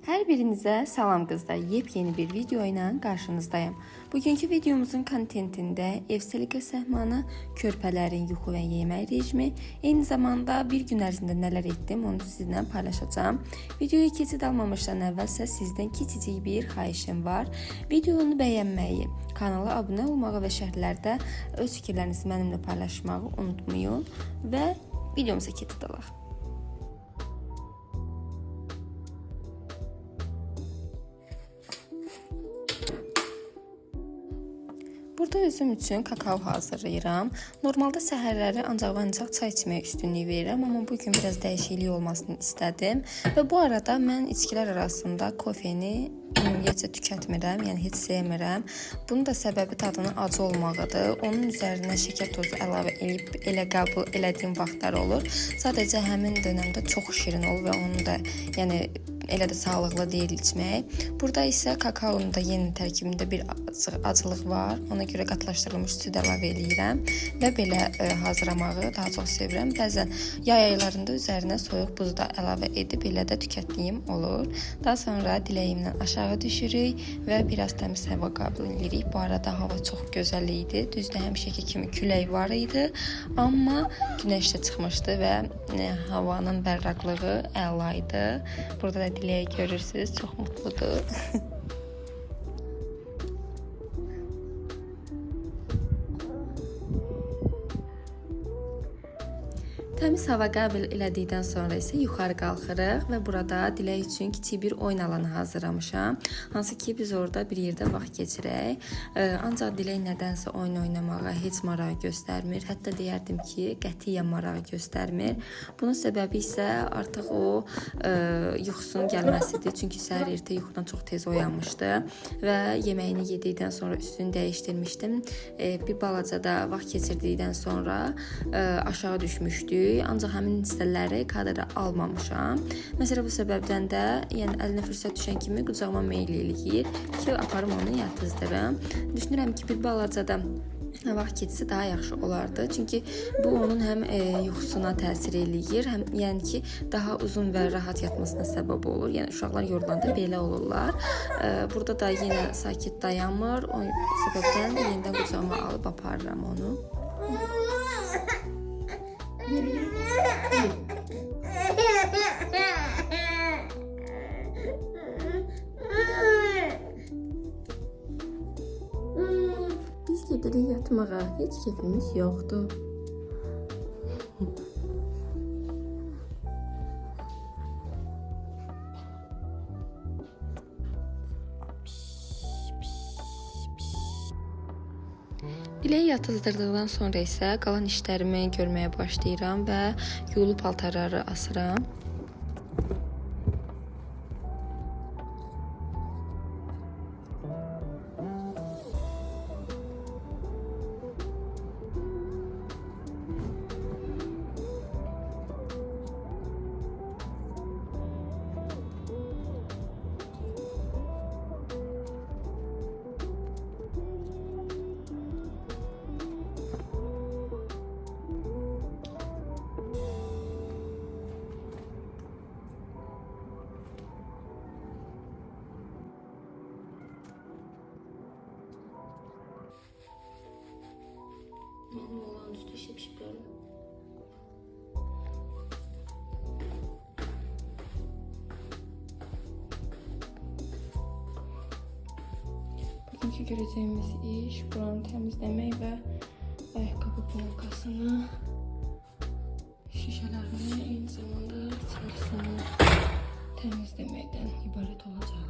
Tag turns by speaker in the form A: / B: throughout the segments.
A: Hər birinizə salam qızlar. Yepyeni bir video ilə qarşınızdayım. Bugünkü videomuzun kontentində ev səliqə səhmanı, körpələrin yuxu və yemək rejimi, eyni zamanda bir gün ərzində nələr etdim onu sizinlə paylaşacağım. Videoya keçid almamışdan əvvəlsə sizdən kiçicik bir xahişim var. Videonu bəyənməyi, kanala abunə olmağı və şərhlərdə öz fikirlərinizi mənimlə paylaşmağı unutmayın və videomuza keçid alaq. Burada özüm üçün kakao hazırlayıram. Normalda səhərləri ancaq və ancaq çay içməyə üstünlük verirəm, amma bugün biraz dəyişiklik olmasını istədim. Və bu arada mən içkilər arasında kofeni ümumiyyətcə tükətmirəm, yəni heç sevmirəm. Bunun da səbəbi dadının acı olmağıdır. Onun üzərinə şəkər tozu əlavə edib elə qəbul elədiyim vaxtlar olur. Sadəcə həmin dönəmdə çox şirin olur və onu da yəni elə də sağlıqlı deyil içmək. Burada isə kakaonun da yeni tərkibində bir acılıq var. Ona görə qatılaşdırılmış süd əlavə edirəm və belə hazırlamağı daha çox sevirəm. Bəzən yay aylarında üzərinə soyuq buz da əlavə edib elə də tükətdiyim olur. Daha sonra diləyimlə aşağı düşürük və biraz təmiz hava qəbul edirik. Bu arada hava çox gözəl idi. Düzdür, həmişəki kimi külək var idi, amma günəş də çıxmışdı və havanın berraqlığı əla idi. Burada da Diləyi görürsünüz, çox mutludur. Təmiz hava qəbul elədikdən sonra isə yuxarı qalxırıq və burada Dilək üçün kiçik bir oyun alanı hazırlamışam. Hansı ki biz orada bir yerdə vaxt keçirək. Ancaq Dilək nədənsə oyun oynamağa heç maraq göstərmir. Hətta deyərdim ki, qətiyyən maraq göstərmir. Bunun səbəbi isə artıq o yuxusunun gəlməsidir. Çünki səhər ertə yuxudan çox tez oyanmışdı və yeməyini yedikdən sonra üstünü dəyişdirmişdim. Bir balaca da vaxt keçirdikdən sonra aşağı düşmüşdük. Ancaq həmin hissələri kadra almamışam. Məsələn, bu səbəbdən də yəni əlinə fürsət düşən kimi qucağıma meyl eləyir ki, aparım onu yatızdırım. Düşünürəm ki, bir balaca da vaxt keçsə daha yaxşı olardı. Çünki bu onun həm yuxusuna təsir eləyir, həm yəni ki, daha uzun və rahat yatmasına səbəb olur. Yəni uşaqlar yorulanda belə olurlar. Burada da yenə sakit dayanmır. O səbəbdən yenidən qucağıma alıb aparıram onu. Biz gedirik yatmağa, heç keyfimiz yoxdur. Diləyi yatızdırdıqdan sonra isə qalan işlərimi görməyə başlayıram və yuyulu paltarları asıram. Mənim olan üstü şıp-şıplarım. Bugünkü görəcəyimiz iş buranı təmizləmək və ayaqqabı polkasını, şişələrini, eyni zamanda içərisini təmizləməkdən ibarət olacaq.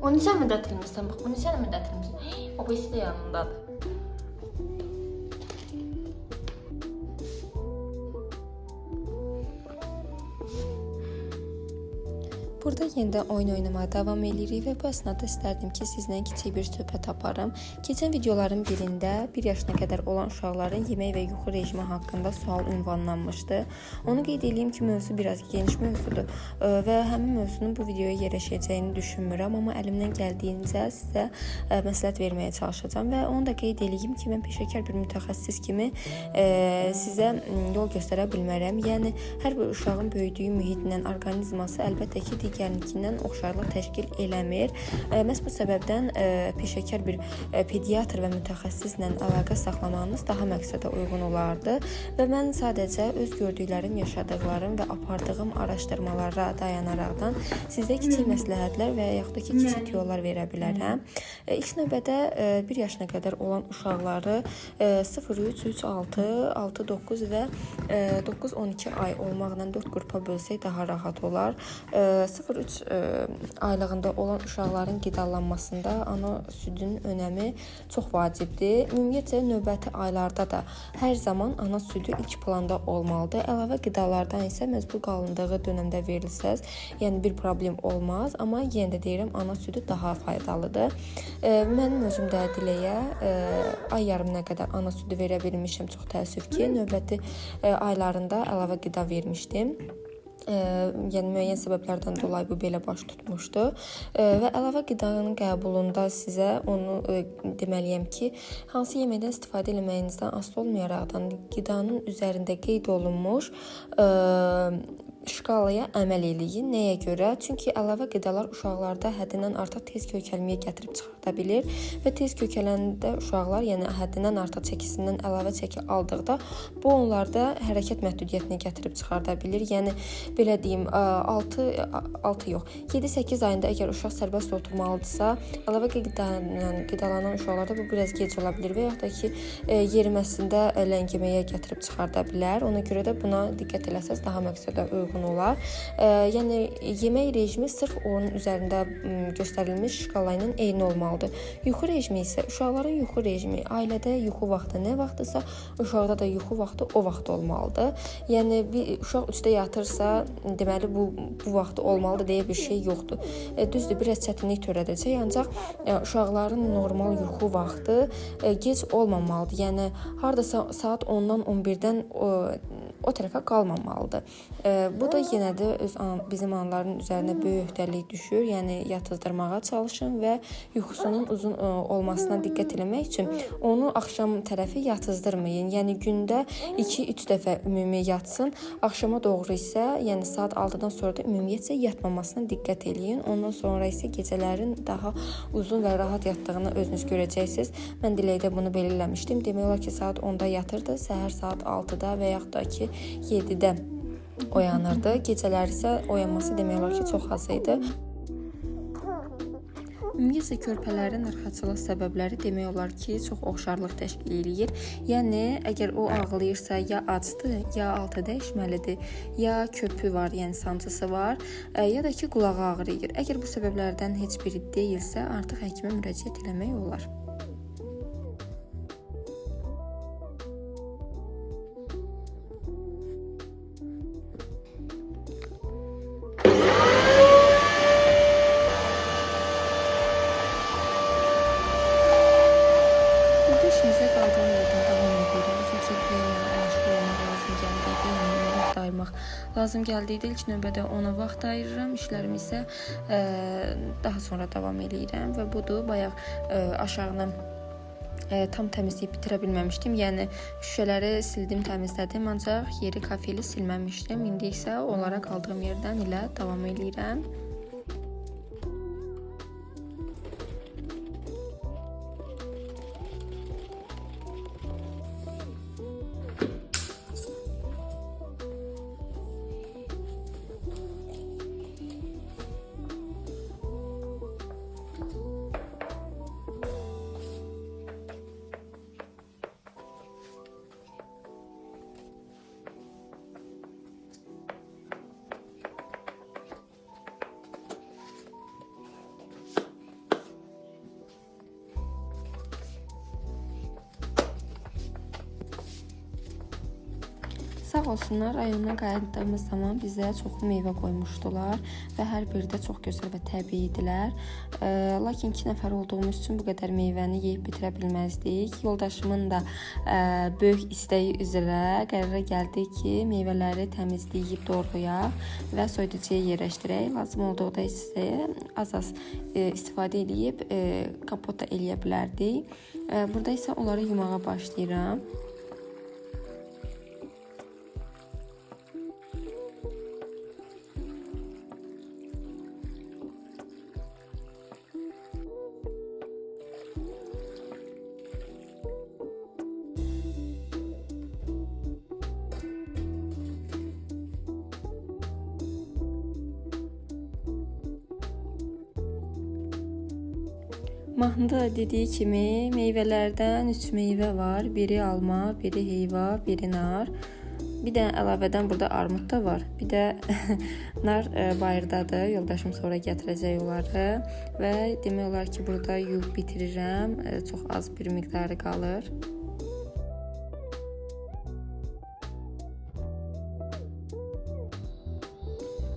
A: Onu sən mi gətirmisən? Bax, bunu sən mi gətirmisən? O birisi də yanındadır. Burada yenidən oyun oynamaya davam edirik və bu əsnada istərdim ki, sizlə kiçik bir söhbət aparım. Keçən videoların birində 1 yaşına qədər olan uşaqların yemək və yuxu rejimi haqqında sual ünvanlanmışdı. Onu qeyd edeyim ki, mövzu biraz geniş mövzudur və həmin mövzunun bu videoya yerləşəcəyini düşünmürəm, amma əlimdən gəldiyincə sizə məsləhət verməyə çalışacağam və onu da qeyd edeyim ki, mən peşəkar bir mütəxəssis kimi sizə yol göstərə bilmərəm. Yəni hər bir uşağın böyüdüyü mühitlə orqanizması əlbəttə ki, digərinikindən oxşarlıq təşkil eləmir. Məhz bu səbəbdən peşəkar bir pediatr və mütəxəssislə əlaqə saxlamağınız daha məqsədə uyğun olardı və mən sadəcə öz gördüklərim, yaşadıqlarım və apardığım araşdırmalara dayanaraqdan sizə kiçik məsləhətlər və yaxud da ki, kiçik yollar verə bilərəm. İlk növbədə 1 yaşına qədər olan uşaqları 0-3, 3-6, 6-9 və 9-12 ay olmaqla 4 qrupa bölsək daha rahat olar. 0-3 aylığında olan uşaqların qidalanmasında ana südünün önəmi çox vacibdir. Ümumiyyətlə növbəti aylarda da hər zaman ana südü ilk planda olmalıdır. Əlavə qidalardan isə məcbur qalındığı dövrdə verilsəz, yəni bir problem olmaz, amma yenə də deyirəm, ana südü daha faydalıdır. Mənim özümdə Diləyə ay yarımına qədər ana südü verə bilmişəm, çox təəssüf ki, növbəti aylarında əlavə qida vermişdim. Yəni müəyyən səbəblərdən dolayı bu belə baş tutmuşdu və əlavə qidanın qəbulunda sizə onu deməliyəm ki, hansı yeməkdən istifadə etməyinizdən asılı olmayaraqdan qidanın üzərində qeyd olunmuş şkalaya əməl eləyin. Nəyə görə? Çünki əlavə qidalar uşaqlarda həddindən artıq tez kökəlməyə gətirib çıxarda bilir və tez kökələndə uşaqlar, yəni həddindən artıq çəkisindən əlavə çəki aldıqda bu onlarda hərəkət məhdudiyyətini gətirib çıxarda bilir. Yəni belə deyim, 7-8 ayında əgər uşaq sərbəst oturmalıdırsa, əlavə qidalanan uşaqlarda bu biraz gec ola bilir və yaxud da ki, yeriməsində ləngiməyə gətirib çıxarda bilər. Ona görə də buna diqqət eləsəz daha məqsədə uyğun olar. Yəni yemək rejimi sırf onun üzərində göstərilmiş şkala ilə eyni olmalıdır. Yuxu rejimi isə uşaqların yuxu rejimi, ailədə yuxu vaxtı nə vaxtısa, uşaqda da yuxu vaxtı o vaxt olmalıdır. Yəni bir uşaq 3-də yatırsa, deməli bu vaxtı olmalıdır deyə bir şey yoxdur. Düzdür, biraz çətinlik törədəcək, ancaq uşaqların normal yuxu vaxtı gec olmamalıdır. Yəni hardasa saat 10-dan 11-dən o tərəfə qalmamalıdır. Bu da yenə də bizim analların üzərinə böyük öhdəlik düşür. Yəni yatızdırmağa çalışın və yuxusunun uzun olmasına diqqət etmək üçün onu axşam tərəfi yatızdırmayın. Yəni gündə 2-3 dəfə ümumi yatsın. Axşama doğru isə, yəni saat 6-dan sonra da ümumiyyətcə yatmamasına diqqət eləyin. Ondan sonra isə gecələrin daha uzun və rahat yatdığını özünüz görəcəksiniz. Mən Diləkdə bunu belə eləmişdim. Demək olar ki, saat 10-da yatırdı, səhər saat 6-da və yaxud da ki 7-də oyanırdı. Gecələr isə oyanması demək olar ki, çox az idi. Ümumiyyətlə körpələrin narahatçılıq səbəbləri demək olar ki, çox oxşarlıq təşkil edir. Yəni əgər o ağlayırsa, ya acdır, ya altı dəyişməlidir, ya köpü var, yəni sancısı var, ya da ki qulağı ağrıyır. Əgər bu səbəblərdən heç biri deyilsə, artıq həkimə müraciət etmək olar. Lazım gəldikdə ilk növbədə ona vaxt ayırıram, işlərimi isə daha sonra davam edirəm və budur, bayaq aşağıdan tam təmizləyib bitirə bilməmişdim. Yəni şüşələri sildim, təmizlədim, ancaq yeri kafeli silməmişdim. İndi isə onlara qaldığım yerdən ilə davam edirəm. Sağ olsunlar, rayondan qayıtdığımız zaman bizə çoxlu meyvə qoymuşdular və hər biri də çox gözəl və təbii idilər. Lakin 2 nəfər olduğumuz üçün bu qədər meyvəni yeyib bitirə bilməzdik. Yoldaşımın da böyük istəyi üzrə qərara gəldik ki, meyvələri təmizləyib doğrayaq və soyuducuya yerləşdirək. Lazım olduqda isə az-az istifadə edib kompot da eləyə bilərdik. Burada isə onları yumağa başlayıram. Mahnıda da dediyi kimi meyvələrdən 3 meyvə var. Biri alma, biri heyva, biri nar. Bir də əlavədən burada armud da var. Bir də nar bayırdadır. Yoldaşım sonra gətirəcək onları və demək olar ki, burada yuyub bitirirəm. Çox az bir miqdarı qalır.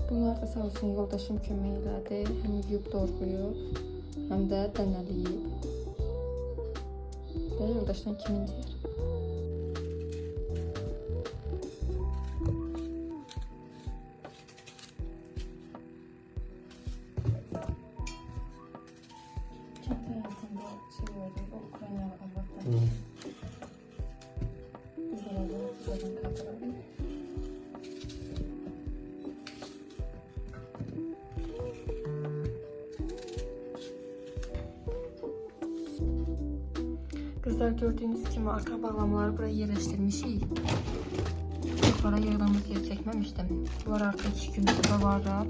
A: Bunlar da sağ olsun yoldaşım kömək elədi. Həm yuyub doğrayıb, həm də dənəliyib. Və yoldaşdan kimin deyir? Kənd həyatında şey oldu, o Ukraynalı arvadlar. Biz orada zaten kadrolar. Kızlar, gördüğünüz kimi arka bağlamaları buraya yerleştirmişik. Yukarı yığdığımız yer çekmemiştim. Bunlar artık 2 gün burada varlar.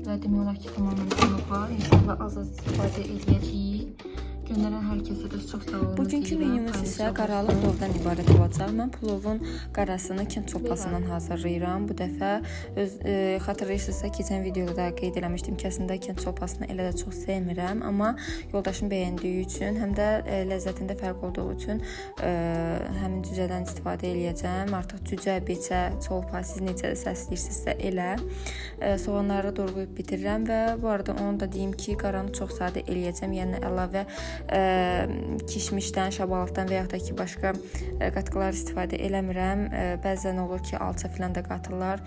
A: Ve demək olar ki, tamamen yanıqlar. İnşallah az-az istifadə edəcəyik. Göndərən hər kəsə də çox sağ olun. Bugünkü menümüz isə qaralı plovdan ibarət olacaq. Mən plovun qarasını kənd çopasından hazırlayıram. Bu dəfə xatırlayırsınızsa, keçən videoda da qeyd eləmişdim ki, əslində kənd çopasını elə də çox sevmirəm, amma yoldaşım bəyəndiyi üçün, həm də ləzzətində fərq olduğu üçün həmin cücədən istifadə eləyəcəm. Artıq cücə, beçə, çolpa, siz necə səsləyirsinizsə elə. Soğanları doğrayıb bitirirəm və bu arada onu da deyim ki, qaranı çox sadə eləyəcəm. Yəni əlavə kişmişdən, şabalıqdan və yaxud da ki, başqa qatqılar istifadə eləmirəm. Bəzən olur ki, alça filan da qatırlar.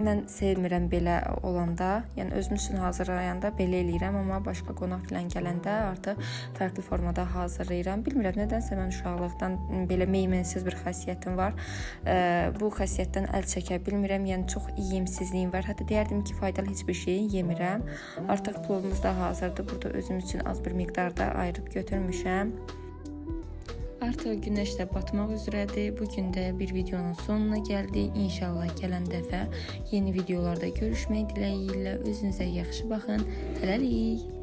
A: Mən sevmirəm belə olanda. Yəni özüm üçün hazırlayanda belə eləyirəm, amma başqa qonaq filan gələndə artıq fərqli formada hazırlayıram. Bilmirəm, nədənsə mən uşaqlıqdan belə meymensiz bir xasiyyətim var. Bu xasiyyətdən əl çəkə bilmirəm. Yəni çox yemsizliyim var. Hətta deyərdim ki, faydalı heç bir şey yemirəm. Artıq plovumuz da hazırdır. Burada özüm üçün az bir miqdarda ayırıb götürmüşəm. Artıq günəş də batmaq üzrədir. Bugün də bir videonun sonuna gəldik. İnşallah gələn dəfə yeni videolarda görüşmək diləyi ilə özünüzə yaxşı baxın. Hələlik.